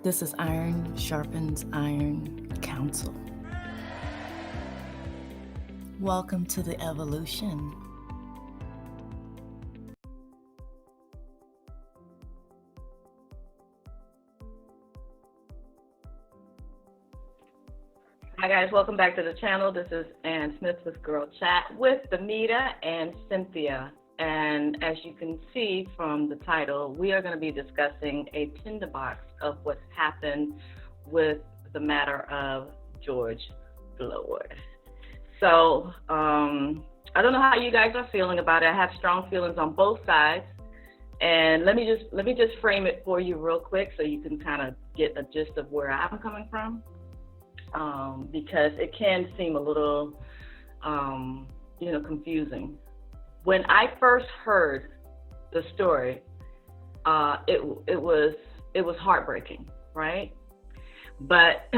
This is Iron Sharpens Iron Council. Welcome to the evolution. Hi guys, welcome back to the channel. This is Ann Smith with Girl Chat with Damita and Cynthia. And as you can see from the title, we are going to be discussing a tinderbox of what's happened with the matter of George Floyd. So I don't know how you guys are feeling about it. I have strong feelings on both sides. And let me just frame it for you real quick so you can kind of get a gist of where I'm coming from. Because it can seem a little, confusing. When I first heard the story, it was heartbreaking, right? But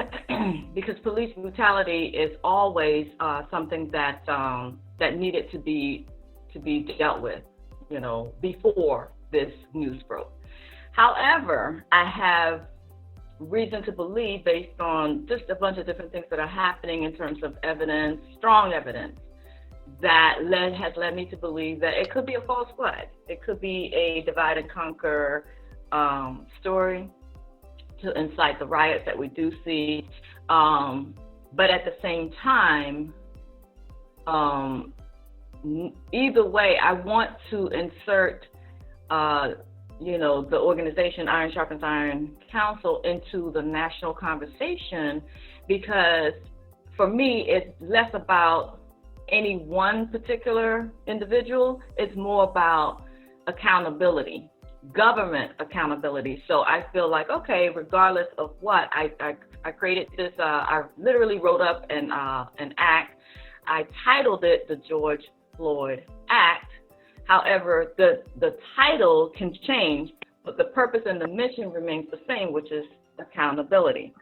because police brutality is always something that needed to be dealt with, before this news broke. However, I have reason to believe, based on just a bunch of different things that are happening in terms of evidence, strong evidence, that has led me to believe that it could be a false flag. It could be a divide and conquer story to incite the riots that we do see. But at the same time, either way, I want to insert the organization Iron Sharpens Iron Council into the national conversation, because for me, it's less about any one particular individual. It's more about accountability, government accountability. So I feel like, okay, regardless of what, I created this, I literally wrote up an act. I titled it the George Floyd Act. However, the title can change, but the purpose and the mission remains the same, which is accountability.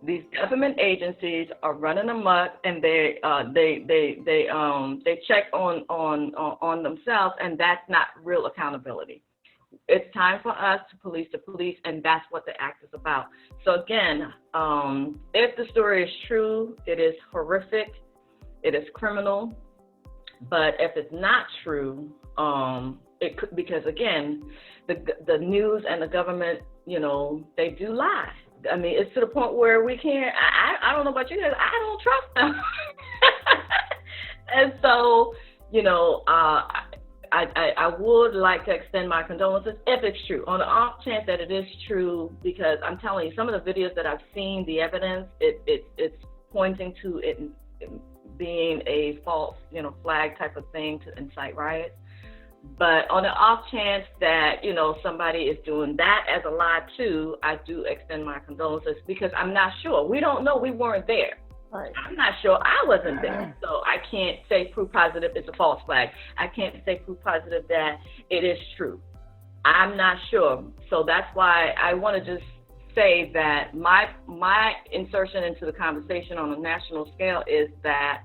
These government agencies are running amok, and they check on themselves, and that's not real accountability. It's time for us to police the police, and that's what the act is about. So again, if the story is true, it is horrific, it is criminal. But if it's not true, it could, because again, the news and the government, they do lie. I mean, it's to the point where we can't. I don't know about you guys. I don't trust them. And so, I would like to extend my condolences if it's true. On the off chance that it is true, because I'm telling you, some of the videos that I've seen, the evidence, it's pointing to it being a false, flag type of thing to incite riots. But on the off chance that, somebody is doing that as a lie too, I do extend my condolences, because I'm not sure. We don't know. We weren't there. Right. I'm not sure. I wasn't there. So I can't say proof positive it's a false flag. I can't say proof positive that it is true. I'm not sure. So that's why I want to just say that my insertion into the conversation on a national scale is that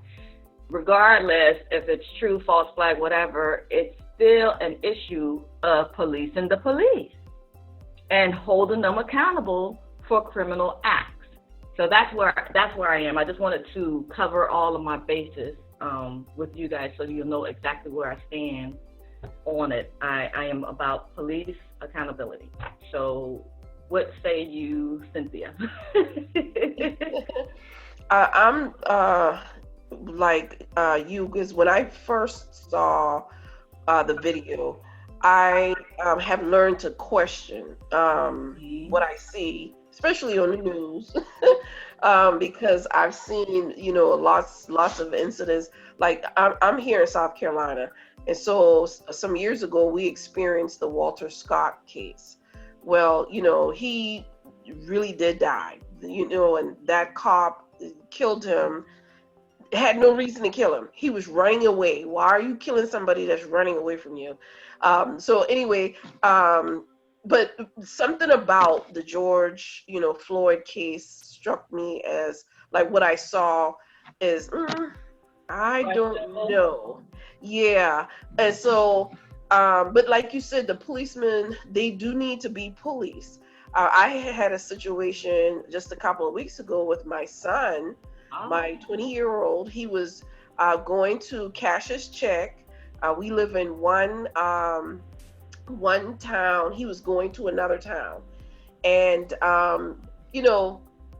regardless if it's true, false flag, whatever, it's still an issue of policing the police and holding them accountable for criminal acts. So that's where I am. I just wanted to cover all of my bases with you guys, so you'll know exactly where I stand on it. I am about police accountability. So what say you, Cynthia? I'm like you, because when I first saw the video, I have learned to question what I see, especially on the news, because I've seen, lots of incidents. Like I'm here in South Carolina, and so some years ago we experienced the Walter Scott case. Well, he really did die, and that cop killed him, had no reason to kill him. He was running away. Why are you killing somebody that's running away from you? So anyway, but something about the George, Floyd case struck me as, like, what I saw is, I don't know. Yeah. And so, but like you said, the policemen, they do need to be police. I had a situation just a couple of weeks ago with my son, my 20-year-old. He was going to cash his check. We live in one town. He was going to another town, and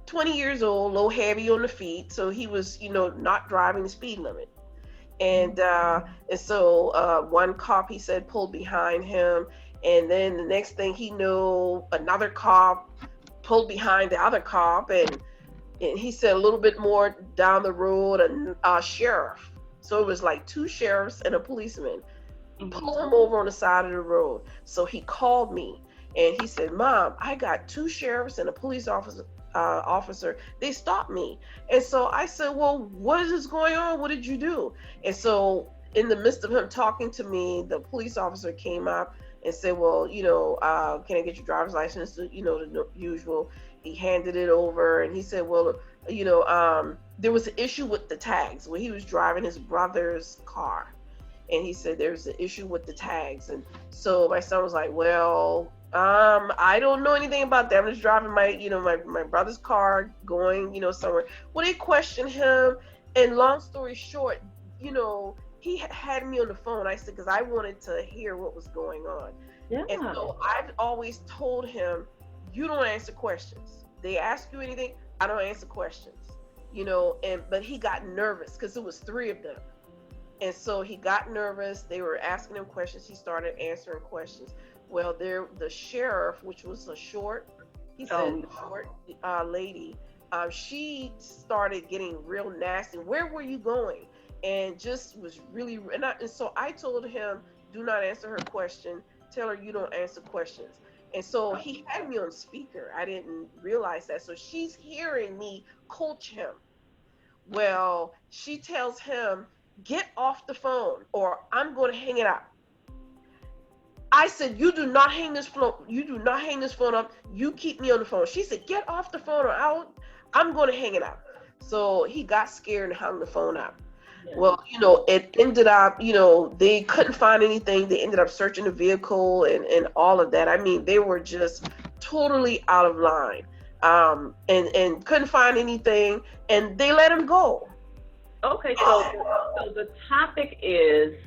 20 years old, a little heavy on the feet, so he was, not driving the speed limit. And so one cop, he said, pulled behind him, and then the next thing he knew, another cop pulled behind the other cop, and he said a little bit more down the road, a sheriff. So it was like two sheriffs and a policeman pulled him over on the side of the road. So he called me and he said, "Mom, I got two sheriffs and a police officer. They stopped me." And so I said, "Well, what is going on? What did you do?" And so in the midst of him talking to me, the police officer came up and said, "Well, can I get your driver's license?" The usual. He handed it over and he said, "Well, there was an issue with the tags when he was driving his brother's car." And he said there's an issue with the tags. And so my son was like, "Well, I don't know anything about that. I'm just driving my brother's car going, somewhere." Well, they questioned him, and long story short, he had me on the phone. I said, because I wanted to hear what was going on. Yeah. And so I've always told him, you don't answer questions. They ask you anything, I don't answer questions. But he got nervous because it was three of them. And so he got nervous. They were asking him questions. He started answering questions. Well, the sheriff, which was short lady, she started getting real nasty. "Where were you going?" And just was really, and so I told him, "Do not answer her question. Tell her you don't answer questions." And so he had me on speaker. I didn't realize that. So she's hearing me coach him. Well, she tells him, "Get off the phone or I'm going to hang it up." I said, "You do not hang this phone. You do not hang this phone up. You keep me on the phone." She said, "Get off the phone or I'm going to hang it up." So he got scared and hung the phone up. Yeah. Well, it ended up, they couldn't find anything. They ended up searching the vehicle and all of that. I mean, they were just totally out of line, and couldn't find anything, and they let him go. Okay, so the topic is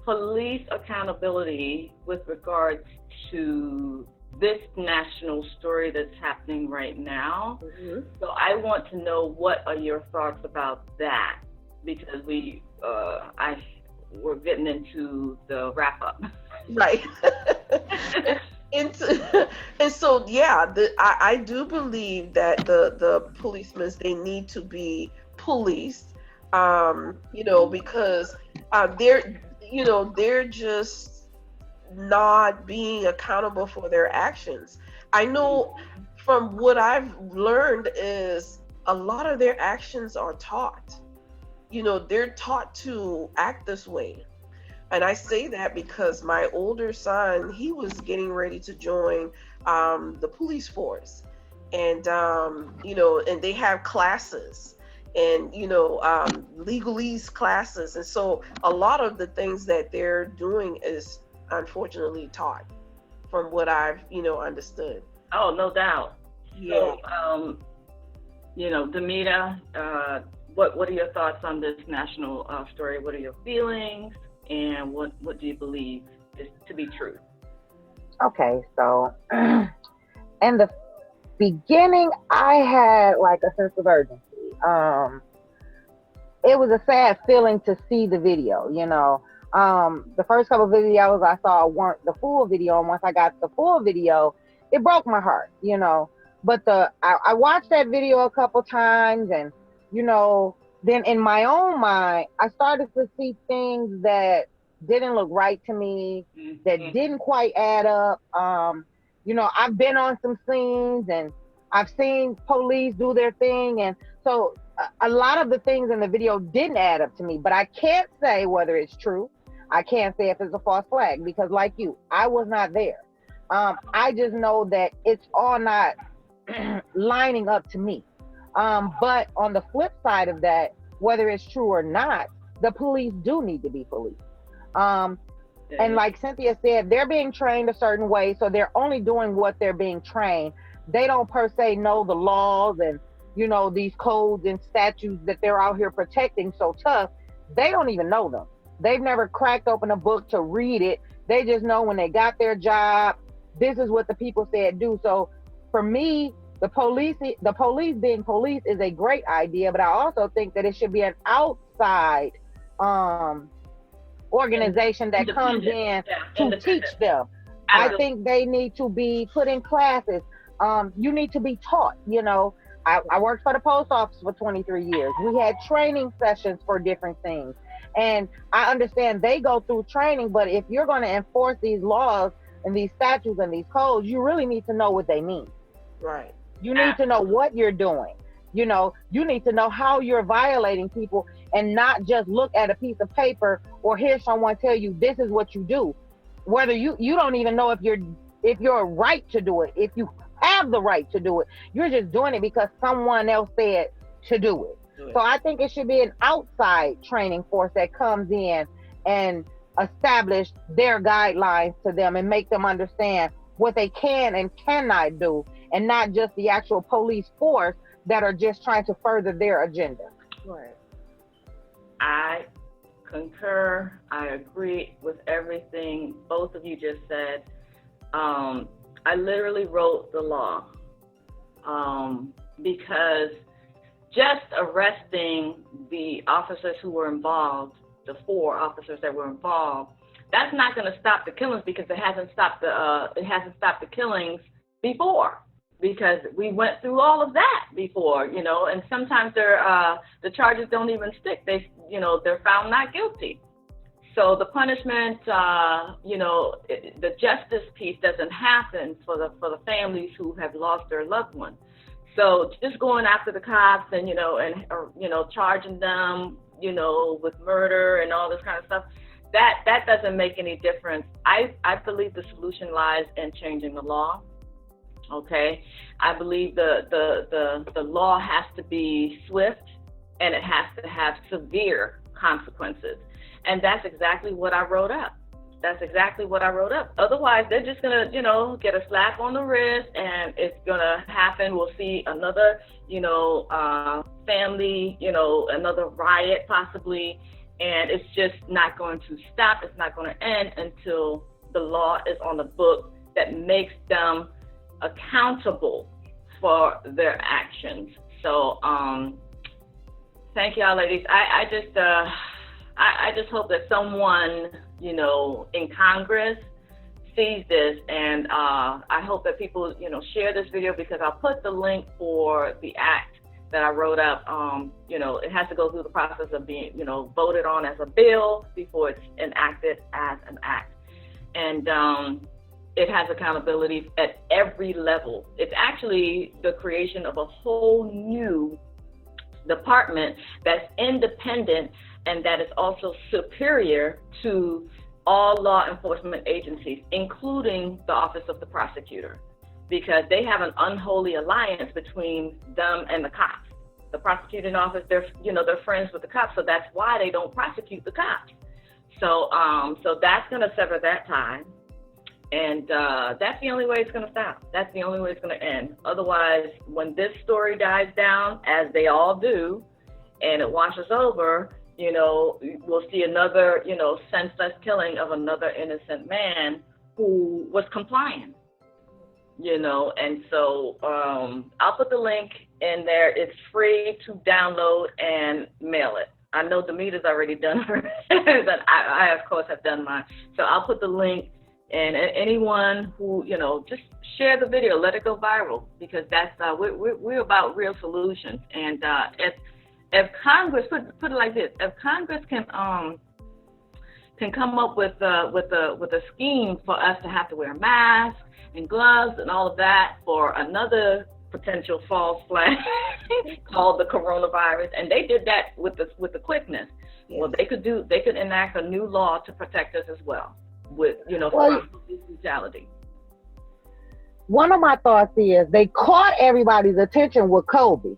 police accountability with regards to this national story that's happening right now. Mm-hmm. So I want to know, what are your thoughts about that? Because we're getting into the wrap up. Right. And so, yeah, I do believe that the policemen, they need to be policed, because they're just not being accountable for their actions. I know from what I've learned is a lot of their actions are taught. They're taught to act this way. And I say that because my older son, he was getting ready to join the police force. And, and they have classes and, legalese classes. And so a lot of the things that they're doing is unfortunately taught from what I've, understood. Oh, no doubt. Yeah. So, Demita, what are your thoughts on this national story? What are your feelings, and what do you believe is to be true? Okay, so in the beginning, I had like a sense of urgency. It was a sad feeling to see the video. The first couple of videos I saw weren't the full video, and once I got the full video, it broke my heart. But I watched that video a couple times, and then in my own mind, I started to see things that didn't look right to me, that didn't quite add up. I've been on some scenes and I've seen police do their thing. And so a lot of the things in the video didn't add up to me, but I can't say whether it's true. I can't say if it's a false flag, because like you, I was not there. I just know that it's all not lining up to me. But on the flip side of that, whether it's true or not, the police do need to be policed. And like Cynthia said, they're being trained a certain way, so they're only doing what they're being trained. they don't per se know the laws and, you know, these codes and statutes that they're out here protecting so tough. They don't even know them. They've never cracked open a book to read it. They just know when they got their job, this is what the people said do. So for me, the police being police is a great idea, but I also think that it should be an outside organization that comes in to teach them. I think they need to be put in classes. You need to be taught, you know. I worked for the post office for 23 years. We had training sessions for different things. And I understand they go through training, but if you're going to enforce these laws and these statutes and these codes, you really need to know what they mean. Right. You need to know what you're doing. You know, you need to know how you're violating people and not just look at a piece of paper or hear someone tell you this is what you do. Whether you don't even know if you're right to do it, if you have the right to do it. You're just doing it because someone else said to do it. So I think it should be an outside training force that comes in and establish their guidelines to them and make them understand what they can and cannot do, and not just the actual police force that are just trying to further their agenda. Right. I concur. I agree with everything both of you just said. I literally wrote the law because just arresting the officers who were involved, the 4 officers that were involved, that's not going to stop the killings, because it hasn't stopped the killings before, because we went through all of that before, you know, and sometimes the charges don't even stick. They're found not guilty. So the punishment, the justice piece doesn't happen for the families who have lost their loved one. So just going after the cops and charging them, with murder and all this kind of stuff, that doesn't make any difference. I believe the solution lies in changing the law. Okay, I believe the law has to be swift, and it has to have severe consequences. And that's exactly what I wrote up. Otherwise, they're just going to, get a slap on the wrist, and it's going to happen. We'll see another, family, another riot possibly. And it's just not going to stop. It's not going to end until the law is on the book that makes them accountable for their actions. So thank y'all, ladies. I just hope that someone, in Congress sees this, and I hope that people, share this video, because I'll put the link for the act that I wrote up. It has to go through the process of being, voted on as a bill before it's enacted as an act. And it has accountability at every level. It's actually the creation of a whole new department that's independent and that is also superior to all law enforcement agencies, including the Office of the Prosecutor, because they have an unholy alliance between them and the cops. The prosecuting office, they're friends with the cops, so that's why they don't prosecute the cops. So that's going to sever that tie, and that's the only way it's going to stop. That's the only way it's going to end. Otherwise, when this story dies down, as they all do, and it washes over, we'll see another, senseless killing of another innocent man who was complying, and so I'll put the link in there. It's free to download and mail it. I know Demetra's already done hers, but I of course have done mine. So I'll put the link, and anyone who, just share the video, let it go viral, because that's we're about real solutions. And if Congress, put it like this, if Congress can come up with a scheme for us to have to wear masks and gloves and all of that for another potential false flag called the coronavirus, and they did that with the quickness. Yeah. Well, they could enact a new law to protect us as well, with for police brutality. One of my thoughts is they caught everybody's attention with Kobe.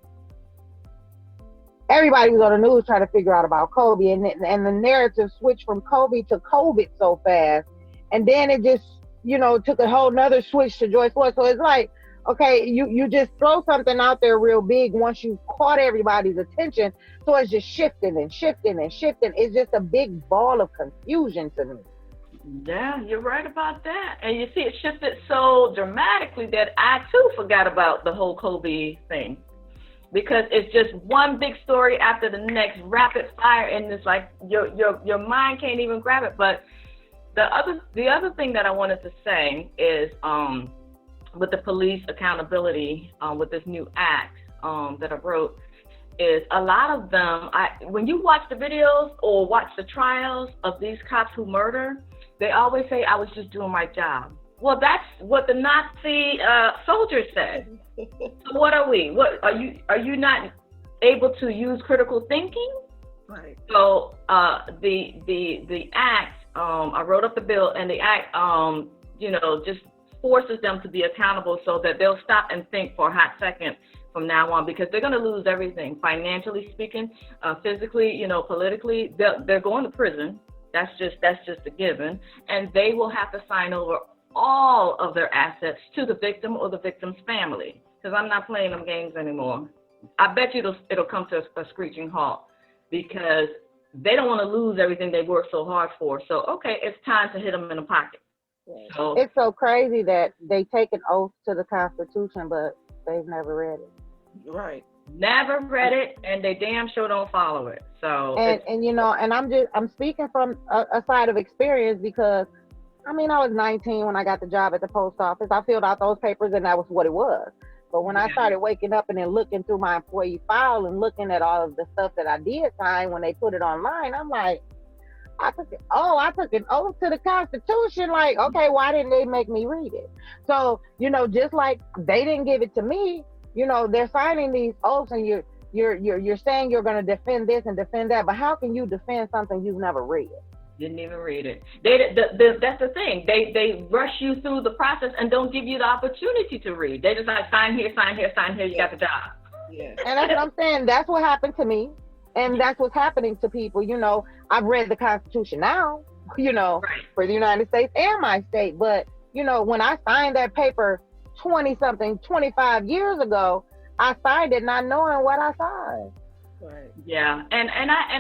Everybody was on the news trying to figure out about Kobe, and the narrative switched from Kobe to COVID so fast, and then it just took a whole nother switch to George Floyd. So it's like, Okay, you just throw something out there real big once you caught everybody's attention, so it's just shifting and shifting and shifting. It's just a big ball of confusion to me. Yeah, you're right about that. And you see, it shifted so dramatically that I too forgot about the whole Kobe thing, because it's just one big story after the next, rapid fire, and it's like your mind can't even grab it. But the other thing that I wanted to say is with the police accountability, with this new act that I wrote, is a lot of them, when you watch the videos or watch the trials of these cops who murder, they always say, I was just doing my job. Well, that's what the Nazi soldiers said. So what are we? What are you not able to use critical thinking? Right. So the act, I wrote up the bill, and the act, just forces them to be accountable so that they'll stop and think for a hot second from now on, because they're going to lose everything, financially speaking, physically, politically. They're going to prison. That's just a given, and they will have to sign over all of their assets to the victim or the victim's family, because I'm not playing them games anymore. I bet you it'll come to a screeching halt, because they don't want to lose everything they worked so hard for. So, okay, it's time to hit them in the pocket. So, it's so crazy that they take an oath to the Constitution, but they've never read it. Right. Never read it, and they damn sure don't follow it. So, and I'm speaking from a side of experience, because I was 19 when I got the job at the post office. I filled out those papers, and that was what it was. But when I started waking up and then looking through my employee file and looking at all of the stuff that I did sign when they put it online, I'm like, I took an oath to the Constitution. Like, okay, why didn't they make me read it? So, just like they didn't give it to me, they're signing these oaths, and you're saying you're going to defend this and defend that, but how can you defend something you've never read? Didn't even read it. That's the thing. They rush you through the process and don't give you the opportunity to read. They just like, sign here, sign here, sign here. You got the job. Yeah. And that's what I'm saying. That's what happened to me, and that's what's happening to people. I've read the Constitution now, Right. for the United States and my state. But when I signed that paper 25 years ago, I signed it not knowing what I signed. Right. Yeah, and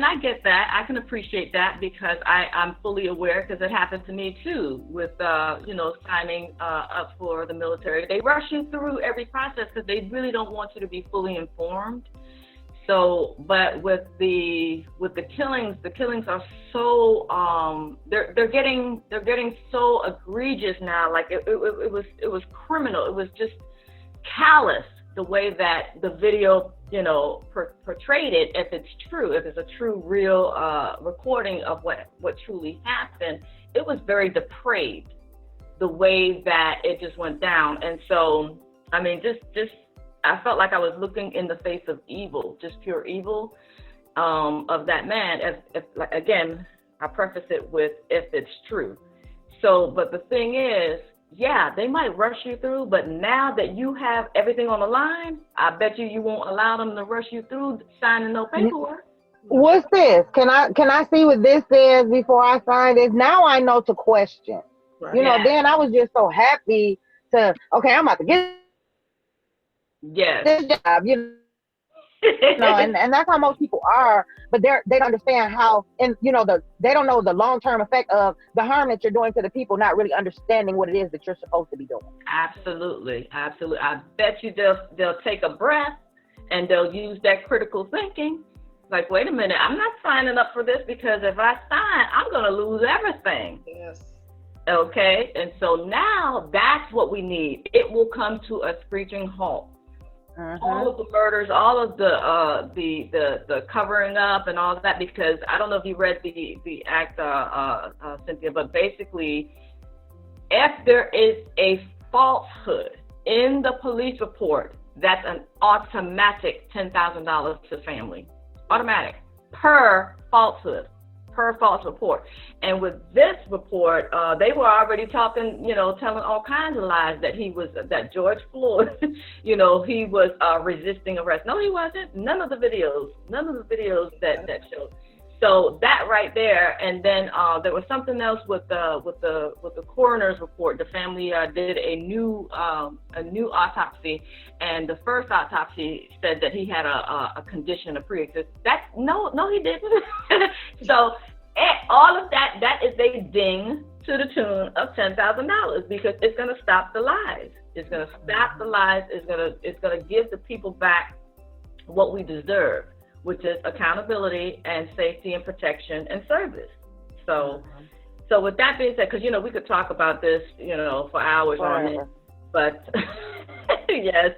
I get that. I can appreciate that, because I'm fully aware, because it happened to me too with signing up for the military. They rush you through every process because they really don't want you to be fully informed. So, but with the killings, the killings are so they're getting so egregious now. Like it was criminal. It was just callous the way that the video portrayed it. If it's true, if it's a true, real recording of what truly happened, it was very depraved, the way that it just went down. And so, just I felt like I was looking in the face of evil, just pure evil, of that man. If again, I preface it with, if it's true. So, but the thing is, yeah, they might rush you through, but now that you have everything on the line, I bet you won't allow them to rush you through signing no paperwork. What's this? Can I see what this says before I sign this? Now I know to question. Right. Then I was just so happy to, okay, I'm about to get this job, and that's how most people are, but they don't understand how, and they don't know the long-term effect of the harm that you're doing to the people, not really understanding what it is that you're supposed to be doing. Absolutely. I bet you they'll take a breath and they'll use that critical thinking. Like, wait a minute, I'm not signing up for this, because if I sign, I'm going to lose everything. Yes. Okay, and so now that's what we need. It will come to a screeching halt. All of the murders, all of the covering up and all of that, because I don't know if you read the act, Cynthia, but basically, if there is a falsehood in the police report, that's an automatic $10,000 to family. Automatic. Per false report. And with this report, they were already talking, telling all kinds of lies that George Floyd, he was resisting arrest. No, he wasn't. None of the videos that showed. So that right there, and then there was something else with the coroner's report. The family did a new autopsy, and the first autopsy said that he had a condition, a pre-existing. No, he didn't. So all of that is a ding to the tune of $10,000, because it's going to stop the lies. It's going to stop the lies. It's going to give the people back what we deserve, which is accountability and safety and protection and service. So with that being said, because we could talk about this, for hours on it, but yes,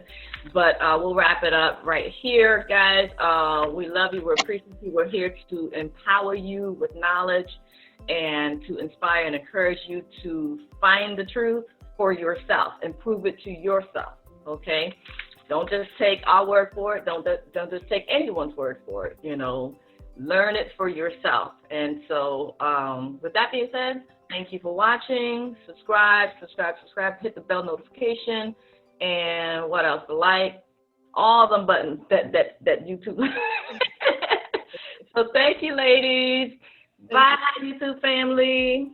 but we'll wrap it up right here, guys. We love you. We're appreciative. We're here to empower you with knowledge and to inspire and encourage you to find the truth for yourself and prove it to yourself. Okay. Don't just take our word for it. Don't just take anyone's word for it. Learn it for yourself. And so, with that being said, thank you for watching. Subscribe. Hit the bell notification, and what else? Like all them buttons that YouTube. So thank you, ladies. Bye, YouTube family.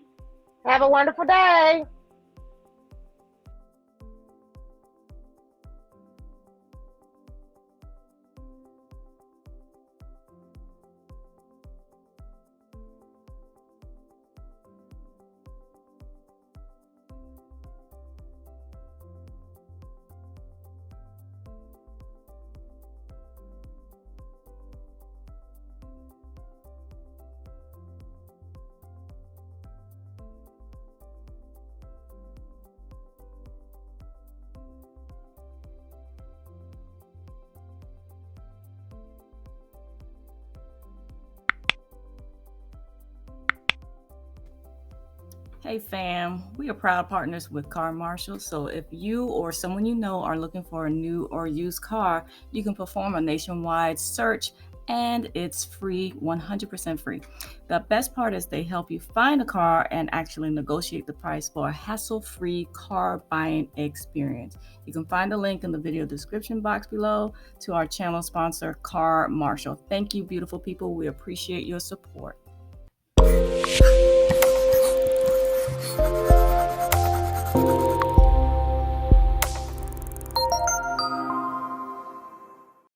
Have a wonderful day. Hey fam, we are proud partners with Car Marshal. So if you or someone you know are looking for a new or used car, you can perform a nationwide search, and it's free, 100% free. The best part is they help you find a car and actually negotiate the price for a hassle-free car buying experience. You can find the link in the video description box below to our channel sponsor, Car Marshal. Thank you, beautiful people. We appreciate your support.